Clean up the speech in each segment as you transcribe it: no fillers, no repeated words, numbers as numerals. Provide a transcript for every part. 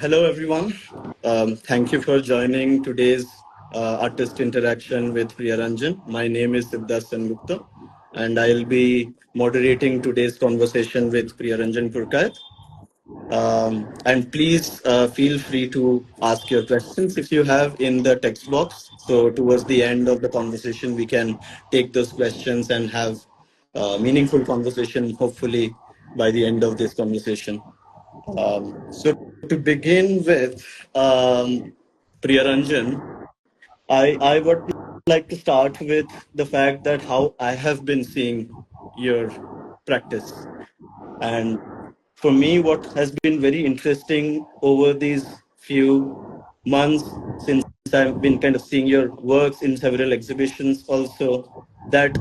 Hello, everyone. Thank you for joining today's artist interaction with Priya Ranjan. My name is Siddharth Sengupta, and I'll be moderating today's conversation with Priya Ranjan Purkayat. And please feel free to ask your questions if you have in the text box. So, towards the end of the conversation, we can take those questions and have meaningful conversation, hopefully, by the end of this conversation. So to begin with, Priyaranjan, I would like to start with the fact that how I have been seeing your practice. And for me, what has been very interesting over these few months since I've been kind of seeing your works in several exhibitions also, that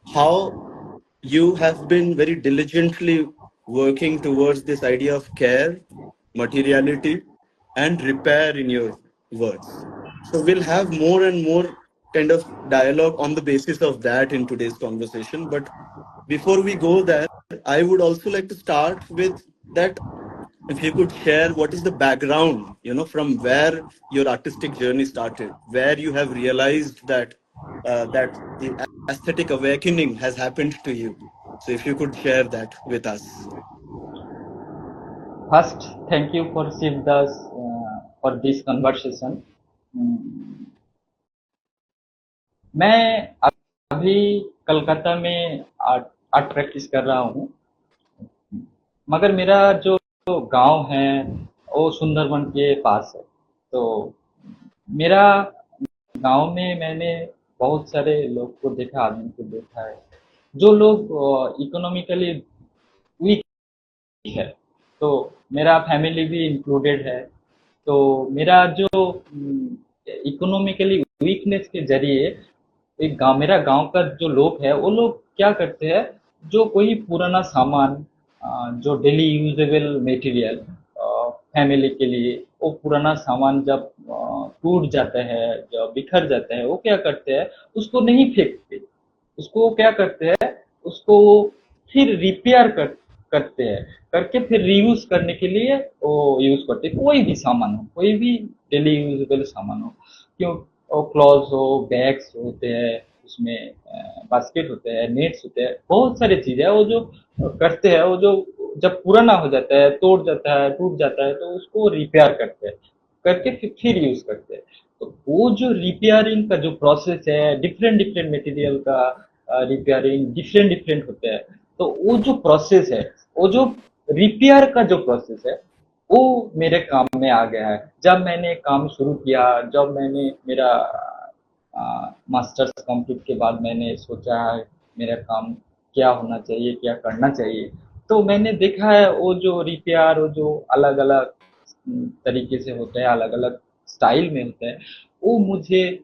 how you have been very diligently working towards this idea of care, materiality, and repair in your words. So we'll have more and more kind of dialogue on the basis of that in today's conversation. But before we go there, I would also like to start with that if you could share what is the background, from where your artistic journey started, where you have realized that the aesthetic awakening has happened to you. So if you could share that with us. First, thank you for Shivdas for this conversation. मैं अभी कलकत्ता में art art practice कर रहा हूँ, मगर मेरा जो गांव है वो सुंदरबन के पास है। तो मेरा गांव में मैंने बहुत सारे लोग को देखा, आदमी को देखा है, जो लोग इकोनॉमिकली वीक है। तो मेरा फैमिली भी इंक्लूडेड है। तो मेरा जो इकोनॉमिकली वीकनेस के जरिए एक गांव, मेरा गांव का जो लोग है वो लोग क्या करते हैं, जो कोई पुराना सामान, जो डेली यूजेबल मटेरियल फैमिली के लिए, वो पुराना सामान जब टूट जाता है, जब बिखर जाता है, वो क्या करते हैं, उसको नहीं फेंकते, उसको वो क्या करते हैं, उसको वो फिर रिपेयर करते हैं, करके फिर रीयूज करने के लिए वो यूज करते हैं। कोई भी सामान हो, कोई भी डेली यूजेबल सामान हो, क्यों, क्लॉथ्स हो, बैग्स होते हैं, उसमें बास्केट होते हैं, नेट्स होते हैं, बहुत सारी चीजें हैं। वो जो करते हैं, वो जो जब पुराना हो जाता है, तोड़ जाता है, टूट जाता है, तो उसको रिपेयर करते हैं, करके फिर यूज करते हैं। तो वो जो रिपेयरिंग का जो प्रोसेस है, डिफरेंट डिफरेंट मटेरियल का रिपेयरिंग डिफरेंट डिफरेंट होते हैं। तो वो जो प्रोसेस है, वो जो रिपेयर का जो प्रोसेस है, वो मेरे काम में आ गया है। जब मैंने काम शुरू किया, जब मैंने मेरा मास्टर्स कंप्लीट के बाद मैंने सोचा है मेरा काम क्या होना चाहिए, क्या करना चाहिए, तो मैंने देखा है वो जो रिपेयर, वो जो अलग अलग तरीके से होता है, अलग अलग स्टाइल में होता है, वो मुझे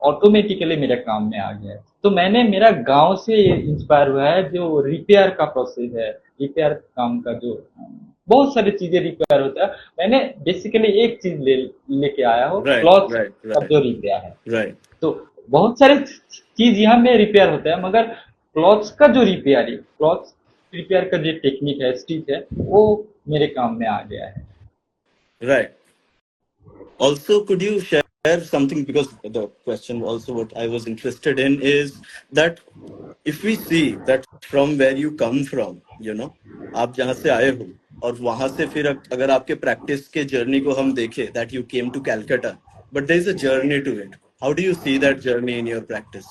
ऑटोमेटिकली मेरे काम में आ गया है। तो मैंने मेरा गांव से इंस्पायर हुआ है, जो रिपेयर का प्रोसेस है, रिपेयर काम का जो बहुत सारी चीजें रिपेयर होता है। मैंने बेसिकली एक चीज लेके आया हूँ, Right, क्लॉथ right, का right, जो रिपेयर है। right. तो बहुत सारे चीज यहाँ में रिपेयर होता है, मगर क्लॉथ्स का जो रिपेयरिंग, क्लॉथ रिपेयर का जो टेक्निक है, स्टिच है, वो मेरे काम में आ गया है। Right. Also, could you share something? Because the question also what I was interested in is that if we see that from where you come from, आप जहाँ से आए हो और वहां से फिर अगर आपके प्रैक्टिस के जर्नी को हम देखें, that you came to Calcutta, but there is a journey to it. How do you see that journey in your practice?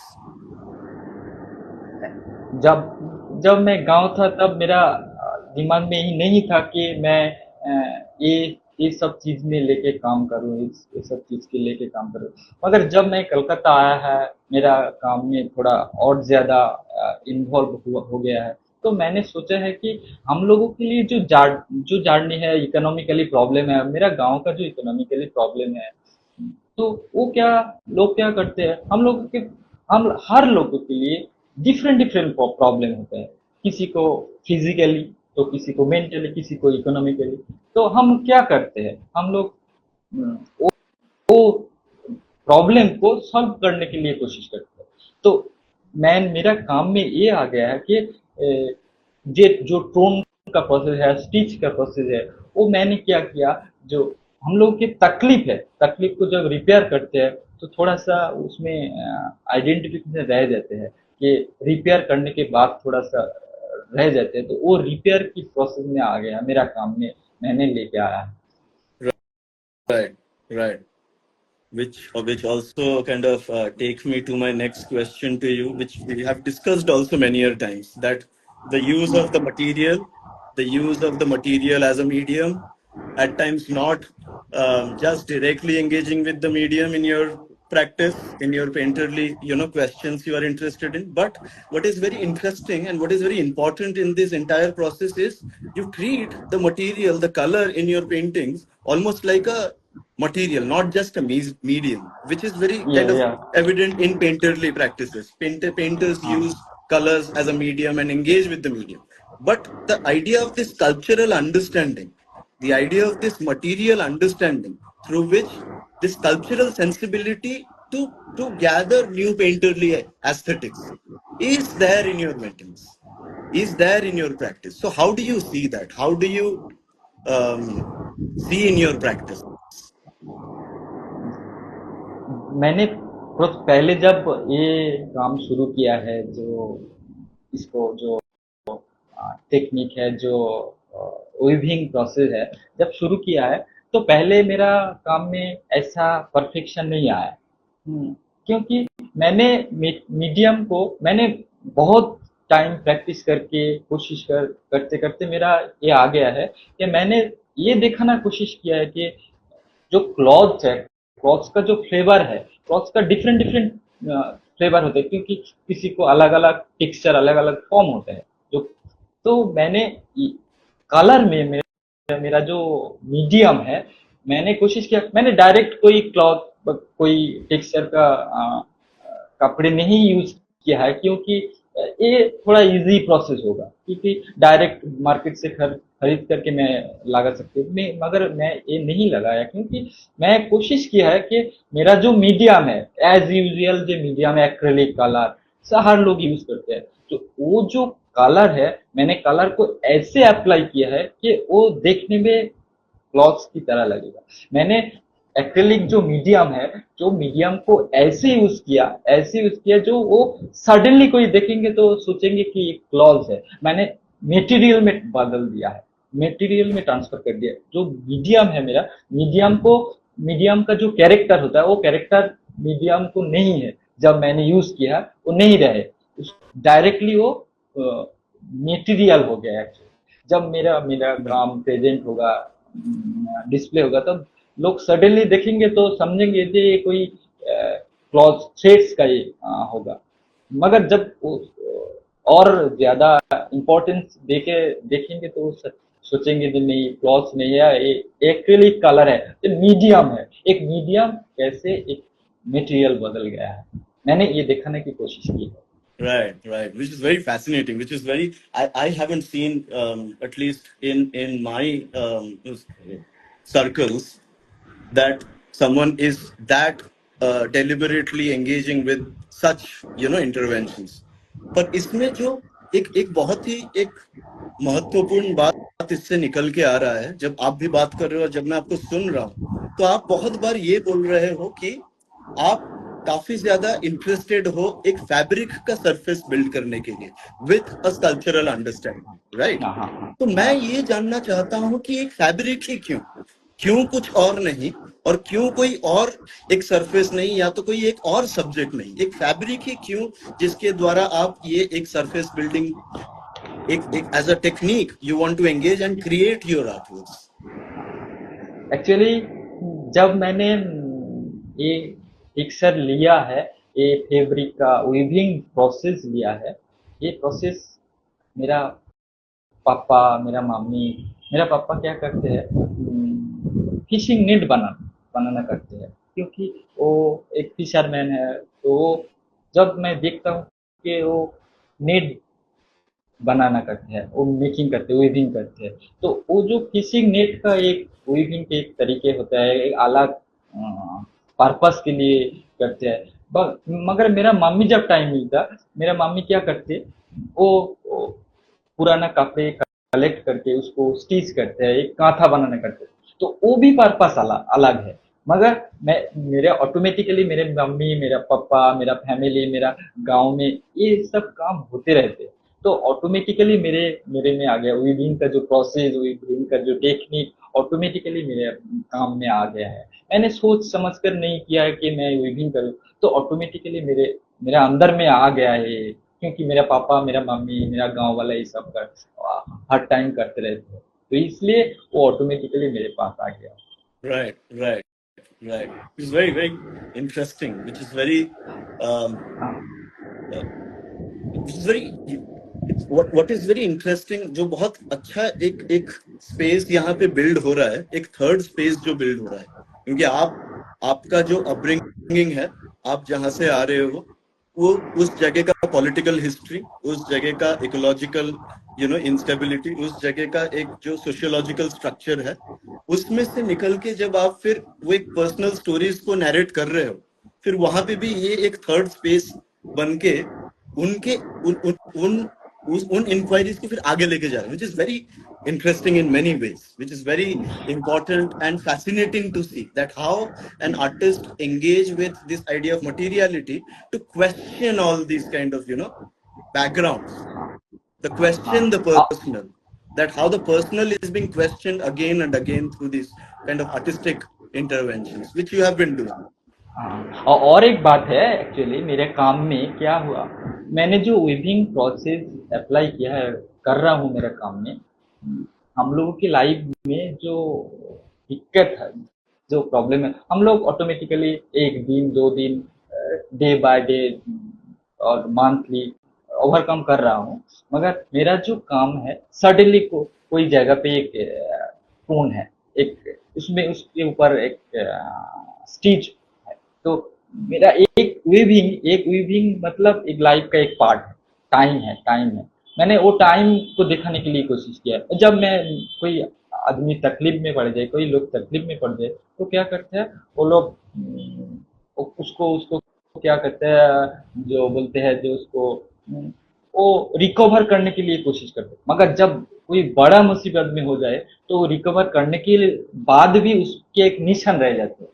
जब जब मैं गांव था, तब मेरा दिमाग में ही नहीं था कि मैं ये सब चीज में लेके काम करूँ, ये सब चीज के लेके काम करूँ। मगर जब मैं कलकत्ता आया है, मेरा काम में थोड़ा और ज्यादा इन्वॉल्व हो गया है, तो मैंने सोचा है कि हम लोगों के लिए जो जार्नी है, इकोनॉमिकली प्रॉब्लम है, मेरा गांव का जो इकोनॉमिकली प्रॉब्लम है, तो वो क्या, लोग क्या करते हैं, हम हर लोगों के लिए डिफरेंट डिफरेंट प्रॉब्लम होता है। किसी को फिजिकली, तो किसी को मेंटली, किसी को इकोनॉमिकली। तो हम क्या करते हैं, हम लोग वो प्रॉब्लम को सॉल्व करने के लिए कोशिश करते हैं। तो मैं, मेरा काम में ये आ गया है कि जो टोन का प्रोसेस है, स्टिच का प्रोसेस है, वो मैंने क्या किया, जो हम लोग की तकलीफ है, तकलीफ को जब रिपेयर करते हैं तो थोड़ा सा उसमें आइडेंटिफिकेशन रह जाते हैं कि रिपेयर करने के बाद थोड़ा सा रह जाते हैं, तो वो रिपेयर की प्रोसेस में आ गया मेरा काम में, मैंने लेके आया। Right, right. Which also kind of takes me to my next question to you, which we have discussed also many a times, that the use of the use of the material as a medium, at times not just directly engaging with the medium in your practice, in your painterly, questions you are interested in. But what is very interesting and what is very important in this entire process is you treat the material, the color in your paintings almost like a material, not just a medium, which is very kind Yeah, of yeah. evident in painterly practices. Painters हाँ, use colors as a medium and engage with the medium. But the idea of this cultural understanding, the idea of this material understanding through which this cultural sensibility to gather new painterly aesthetics is there in your paintings, is there in your practice. So how do you see that? How do you um, see in your practice? मैंने पहले जब ये काम शुरू किया है, जो इसको जो टेक्निक है, जो वीविंग प्रोसेस है, जब शुरू किया है तो पहले मेरा काम में ऐसा परफेक्शन नहीं आया। क्योंकि मैंने मीडियम को मैंने बहुत टाइम प्रैक्टिस करके कोशिश करते करते मेरा ये आ गया है कि मैंने ये दिखाना कोशिश किया है कि जो क्लॉथ्स है, क्लॉथ्स का जो फ्लेवर है, क्लॉथ्स का डिफरेंट डिफरेंट फ्लेवर होते हैं, क्योंकि किसी को अलग अलग टेक्सचर, अलग अलग फॉर्म होते हैं। जो तो मैंने कलर में मेरा जो मीडियम है, मैंने कोशिश किया, मैंने डायरेक्ट कोई क्लॉथ, कोई टेक्सचर का कपड़े नहीं यूज किया है, क्योंकि ये थोड़ा इजी प्रोसेस होगा, क्योंकि डायरेक्ट मार्केट से खरीद करके मैं लगा सकती हूँ, मगर मैं ये नहीं लगाया, क्योंकि मैं कोशिश किया है कि मेरा जो मीडियम है, एज यूजुअल जो मीडियम है, एक्रेलिक कलर हर लोग यूज करते हैं, तो वो जो कलर है, मैंने कलर को ऐसे अप्लाई किया है कि वो देखने में क्लॉथ्स की तरह लगेगा। मैंने एक्रिलिक जो मीडियम है, जो मीडियम को ऐसे यूज किया जो वो सडनली कोई देखेंगे तो सोचेंगे कि क्लॉथ्स है। मैंने मेटीरियल में बदल दिया है, मेटीरियल में ट्रांसफर कर दिया। जो मीडियम है मेरा, मीडियम का जो कैरेक्टर होता है, वो कैरेक्टर मीडियम को नहीं है, जब मैंने यूज किया वो नहीं रहे, डायरेक्टली वो मेटीरियल हो गया है। जब मेरा मेरा काम प्रेजेंट होगा, डिस्प्ले होगा, तब लोग सडनली देखेंगे तो समझेंगे कि ये कोई क्लॉथ थ्रेड्स का ये होगा। मगर जब और ज्यादा इम्पोर्टेंस देखेंगे तो सोचेंगे कि नहीं, क्लॉथ नहीं है, ये एक्रिलिक कलर है, ये मीडियम है। एक मीडियम कैसे एक मटेरियल बदल गया है, मैंने ये दिखाने की कोशिश की है। Right, right. Which is very fascinating. Which is very. I haven't seen at least in my circles that someone is that deliberately engaging with such interventions. पर इसमें जो एक बहुत ही एक महत्वपूर्ण बात इससे निकल के आ रहा है, जब आप भी बात कर रहे हो और जब मैं आपको सुन रहा हूँ, तो आप बहुत बार ये बोल रहे हो कि आप काफी ज्यादा इंटरेस्टेड हो एक फैब्रिक का सरफेस बिल्ड करने के लिए with a cultural understanding, right? हाँ, हाँ, तो मैं हाँ। ये जानना चाहता हूँ कि एक फैब्रिक ही क्यों कुछ और नहीं, और क्यों कोई और एक सरफेस नहीं, या तो कोई एक और सब्जेक्ट नहीं, एक फैब्रिक ही क्यों, जिसके द्वारा आप ये एक सरफेस बिल्डिंग एक as a technique you want to engage and create your artworks? Actually जब मैंने ये पिक्चर लिया है, ये फैब्रिक का वीविंग प्रोसेस लिया है, ये प्रोसेस मेरा पापा, मेरा मम्मी, मेरा पापा क्या करते हैं, फिशिंग नेट बनाना करते हैं, क्योंकि वो एक फिशरमैन है। तो जब मैं देखता हूँ कि वो नेट बनाना करते हैं, वो मेकिंग करते हैं, वीविंग करते हैं, तो वो जो फिशिंग नेट का एक वीविंग के एक तरीके होता है, एक अलग पर्पस के लिए करते हैं। मगर मेरा मम्मी जब टाइम मिलता, मेरा मम्मी क्या करते, वो पुराना कपड़े कलेक्ट करके उसको स्टिच करते हैं, एक कांथा बनाने करते हैं, तो वो भी पर्पस अलग है। मगर मैं मेरे ऑटोमेटिकली मेरे मम्मी, मेरा पापा, मेरा फैमिली, मेरा गांव में ये सब काम होते रहते हैं, तो ऑटोमेटिकली मेरे मेरे में आ गया वीविंग का जो प्रोसेस, वीविंग का जो टेक्निक ऑटोमेटिकली मेरे काम में आ गया है। मैंने सोच समझ कर नहीं किया है कि मैं वीविंग करूं, तो ऑटोमेटिकली मेरे मेरे अंदर में आ गया है ये, क्योंकि मेरा पापा, मेरा मम्मी, मेरा गांव वाला ये सब कर हर टाइम करते रहते हैं, तो इसलिए वो ऑटोमेटिकली मेरे पास आ गया। Right, right, right. It's very, very interesting, which is very, हाँ uh, which is very, what is very interesting, जो बहुत अच्छा एक एक स्पेस यहाँ पे बिल्ड हो रहा है, एक थर्ड स्पेस जो बिल्ड हो रहा है, क्योंकि आपका जो अपब्रिंगिंग है, आप जहाँ से आ रहे हो, वो उस जगह का पॉलिटिकल हिस्ट्री, उस जगह का इकोलॉजिकल इंस्टेबिलिटी, उस जगह का एक जो सोशियोलॉजिकल स्ट्रक्चर है, उसमें से निकल के जब आप फिर वो एक पर्सनल स्टोरीज को नैरेट कर रहे हो, फिर वहां पे भी ये एक थर्ड स्पेस बन के उनके उन इंक्वायरीज को फिर आगे लेके जा रहे हैं, which is very interesting in many ways, which is very important and fascinating to see that how an artist engage with this idea of materiality to question all these kind of backgrounds, the question the हाँ personal, that how the personal is being questioned again and again through these kind of artistic interventions which you have been doing. हाँ, और एक बात है, actually मेरे काम में क्या हुआ, मैंने जो वीविंग प्रोसेस अप्लाई किया है, कर रहा हूँ मेरे काम में, हम लोगों की लाइफ में जो दिक्कत है, जो प्रॉब्लम है, हम लोग ऑटोमेटिकली एक दिन, दो दिन, डे बाय डे और मंथली ओवरकम कर रहा हूँ। मगर मेरा जो काम है, सडनली कोई जगह पे एक टून है, एक उसमें उसके ऊपर एक स्टिच है, तो मेरा एक वीविंग मतलब एक लाइफ का एक पार्ट है, टाइम है। मैंने वो टाइम को दिखाने के लिए कोशिश किया है। जब मैं कोई आदमी तकलीफ में पड़ जाए, कोई लोग तकलीफ में पड़ जाए, तो क्या करते हैं वो लोग, उसको उसको क्या करते हैं, जो बोलते हैं, जो उसको वो रिकवर करने के लिए कोशिश करते हैं। मगर जब कोई बड़ा मुसीबत में हो जाए, तो रिकवर करने के बाद भी उसके एक निशान रह जाते हैं,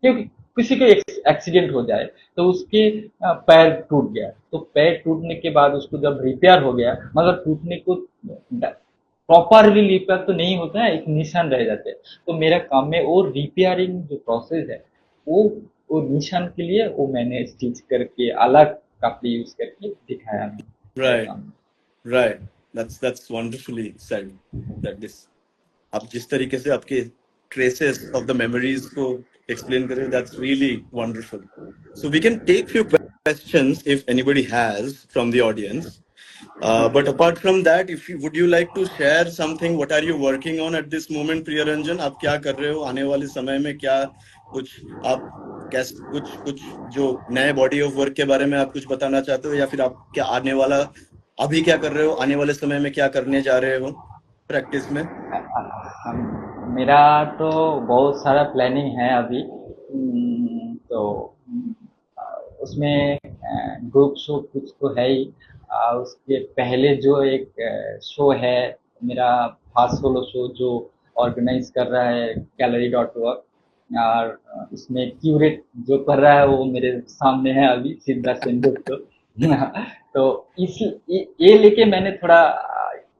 क्योंकि किसी का एक्सीडेंट हो जाए, तो उसके पैर टूट गया, तो पैर टूटने के बाद उसको जब रिपेयर हो गया, मगर टूटने को प्रॉपरली रिपेयर तो नहीं होता है, एक निशान रह जाते हैं। तो मेरा काम में वो रिपेयरिंग जो प्रोसेस है, वो वो निशान के लिए वो मैंने स्टिच करके अलग कपड़े यूज करके दिखाया है मेरे Right, काम में। right. That's wonderfully said. That this, आप जिस तरीके से आपके traces of the memories को explain कर रहे हो, that's really wonderful. So we can take few questions if anybody has from the audience. But apart from that, if you would you like to share something? What are you working on at this moment, Priyaranjan? आप क्या कर रहे हो आने वाले समय में? क्या कुछ आप कैसे कुछ कुछ जो नए बॉडी ऑफ वर्क के बारे में आप कुछ बताना चाहते हो, या फिर आप क्या आने वाला अभी क्या कर रहे हो, आने वाले समय में क्या करने जा रहे हो प्रैक्टिस में? मेरा तो बहुत सारा प्लानिंग है अभी, तो उसमें ग्रुप शो कुछ तो है ही। उसके पहले जो एक शो है, मेरा फास्ट सोलो शो जो ऑर्गेनाइज कर रहा है gallery.work, और उसमें क्यूरेट जो कर रहा है वो मेरे सामने है अभी, सिद्धा सेनगुप्त। तो ये लेके मैंने थोड़ा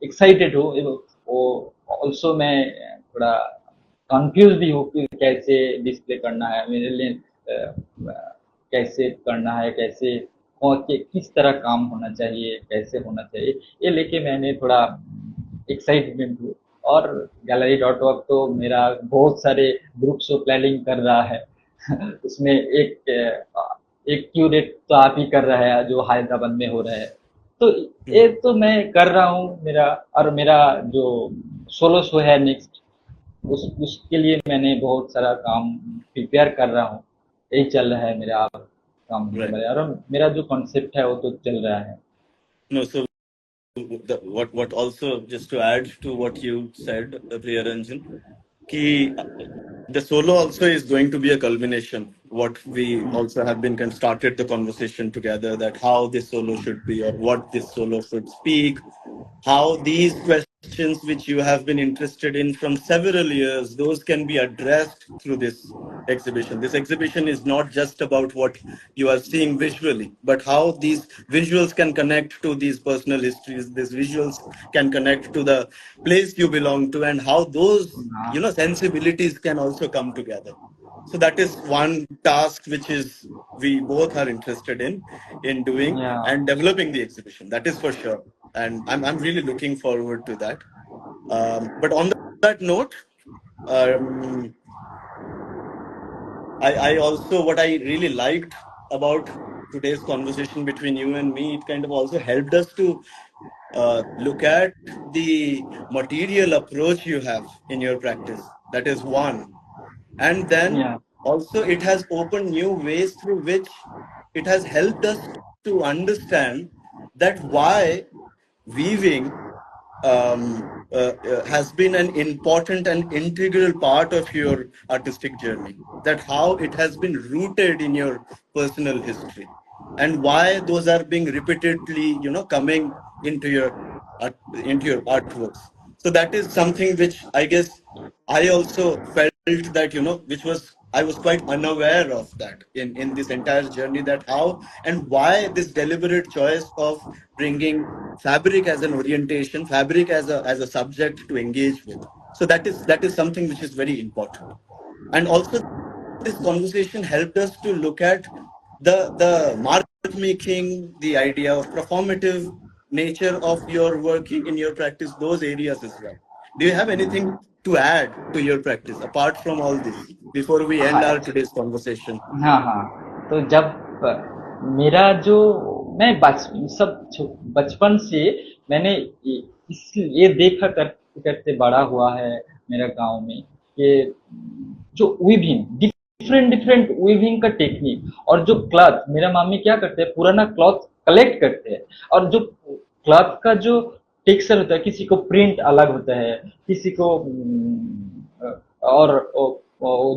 एक्साइटेड हूँ। वो ऑल्सो मैं थोड़ा कंफ्यूज भी हूँ कि कैसे डिस्प्ले करना है मेरे लिए, कैसे करना है, कैसे किस तरह काम होना चाहिए, कैसे होना चाहिए, ये लेके मैंने थोड़ा एक्साइटमेंट हूँ। और gallery.work तो मेरा बहुत सारे ग्रुप शो प्लानिंग कर रहा है। उसमें एक क्यूरेट तो आप ही कर रहा है जो हैदराबाद में हो रहा है, तो ये तो मैं कर रहा हूँ मेरा। और मेरा जो सोलो शो है नेक्स्ट, उसके लिए मैंने बहुत सारा काम प्रिपेयर कर रहा हूँ। यही चल रहा है मेरा काम Right. मेरा, और मेरा जो कॉन्सेप्ट है वो तो चल रहा है। No, so what also, just to add to what you said, Priyaranjan, ki the solo also is going to be a culmination. What we also have been kind of started the conversation together, that how this solo should be or what this solo should speak, how these questions questions which you have been interested in from several years, those can be addressed through this exhibition. This exhibition is not just about what you are seeing visually, but how these visuals can connect to these personal histories. These visuals can connect to the place you belong to, and how those, sensibilities can also come together. So that is one task which is we both are interested in doing yeah, and developing the exhibition. That is for sure, and I'm really looking forward to that. But on that note, um, I also, what I really liked about today's conversation between you and me, it kind of also helped us to look at the material approach you have in your practice. That is one. And then yeah, also, it has opened new ways through which it has helped us to understand that why weaving has been an important and integral part of your artistic journey. That how it has been rooted in your personal history, and why those are being repeatedly, coming into your artworks. So that is something which I guess I also felt that, which was I was quite unaware of that in this entire journey, that how and why this deliberate choice of bringing fabric as an orientation, fabric as a subject to engage with. So that is something which is very important. And also, this conversation helped us to look at the mark making, the idea of performative nature of your working in your practice, those areas as well. Do you have anything to add to your practice apart from all this before we हाँ, end our today's conversation? हाँ, हाँ। तो जब मेरा जो मैं बचपन से मैंने ये देखा करते बड़ा हुआ है मेरा गांव में कि जो वीविंग डिफरेंट डिफरेंट वीविंग का टेक्निक, और जो क्लॉथ मेरा मामी क्या करते हैं, पुराना क्लॉथ कलेक्ट करते हैं, और जो क्लॉथ का जो टेक्सचर होता है, किसी को प्रिंट अलग होता है, किसी को और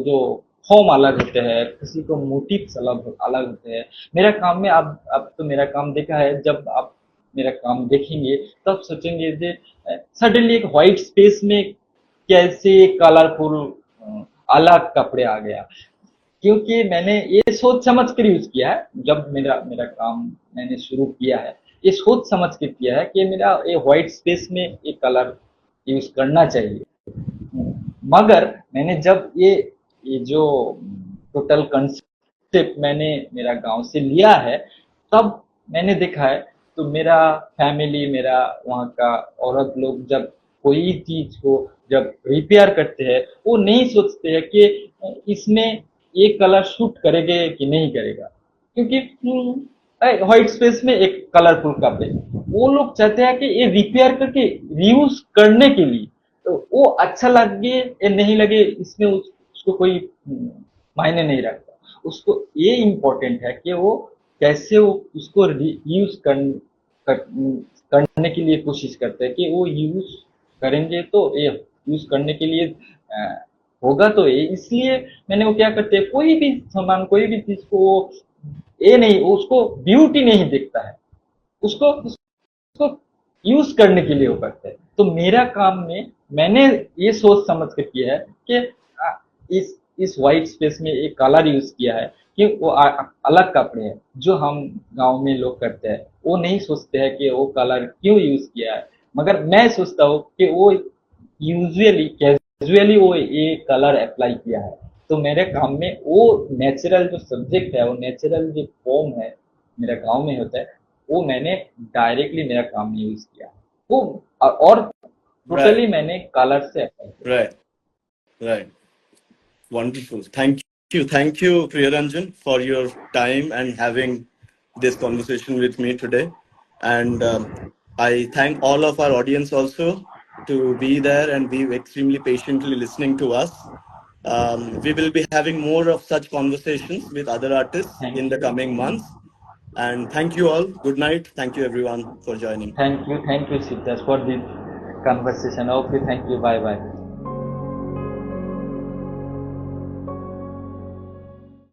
जो फॉर्म अलग होते हैं, किसी को मोटिव्स अलग अलग होते हैं। मेरा काम में अब तो मेरा काम देखा है, जब आप मेरा काम देखेंगे तब सोचेंगे जे सडनली एक व्हाइट स्पेस में कैसे कलरफुल अलग कपड़े आ गया, क्योंकि मैंने ये सोच समझ कर यूज किया है। जब मेरा मेरा काम मैंने शुरू किया है, ये सोच समझ के किया है कि मेरा ये व्हाइट स्पेस में एक कलर यूज करना चाहिए। मगर मैंने जब ये जो टोटल कंसेप्ट मैंने मेरा गांव से लिया है, तब मैंने देखा है, तो मेरा फैमिली, मेरा वहाँ का औरत लोग जब कोई चीज को जब रिपेयर करते हैं, वो नहीं सोचते हैं कि इसमें ये कलर शूट करेगा कि नहीं करेगा, क्योंकि व्हाइट स्पेस में एक कलरफुल कपड़े, वो लोग चाहते हैं कि ये रिपेयर करके रीयूज करने के लिए, तो वो अच्छा लगे या नहीं लगे इसमें उसको कोई मायने नहीं रखता। उसको ये इम्पोर्टेंट है कि वो कैसे वो उसको यूज करने के लिए कोशिश करते हैं, कि वो यूज करेंगे तो ये यूज करने के लिए होगा, तो ये इसलिए मैंने वो क्या करते हैं, कोई भी सामान, कोई भी चीज को वो ये नहीं, उसको ब्यूटी नहीं देखता है, उसको उसको यूज करने के लिए वो करते हैं। तो मेरा काम में मैंने ये सोच समझ कर किया है कि इस व्हाइट स्पेस में एक कलर यूज किया है, कि वो अलग कपड़े हैं जो हम गांव में लोग करते हैं, वो नहीं सोचते हैं कि वो कलर क्यों यूज किया है, मगर मैं सोचता हूँ कि वो यूजुअली कैजुअली वो ये कलर अप्लाई किया है। तो मेरे काम में वो नेचुरल जो सब्जेक्ट है, वो नेचुरल जो फॉर्म है मेरा गांव में होता है, वो मैंने डायरेक्टली मेरा काम में यूज किया वो, और टोटली Right, मैंने कलर से अप्लाई किया। right, right. Wonderful. Thank you, Priyaranjan, for your time and having this conversation with me today. And I thank all of our audience also to be there and be extremely patiently listening to us. We will be having more of such conversations with other artists in thank the you, coming months. And thank you all. Good night. Thank you, everyone, for joining. Thank you Siddharth for this conversation. Okay, thank you, bye bye.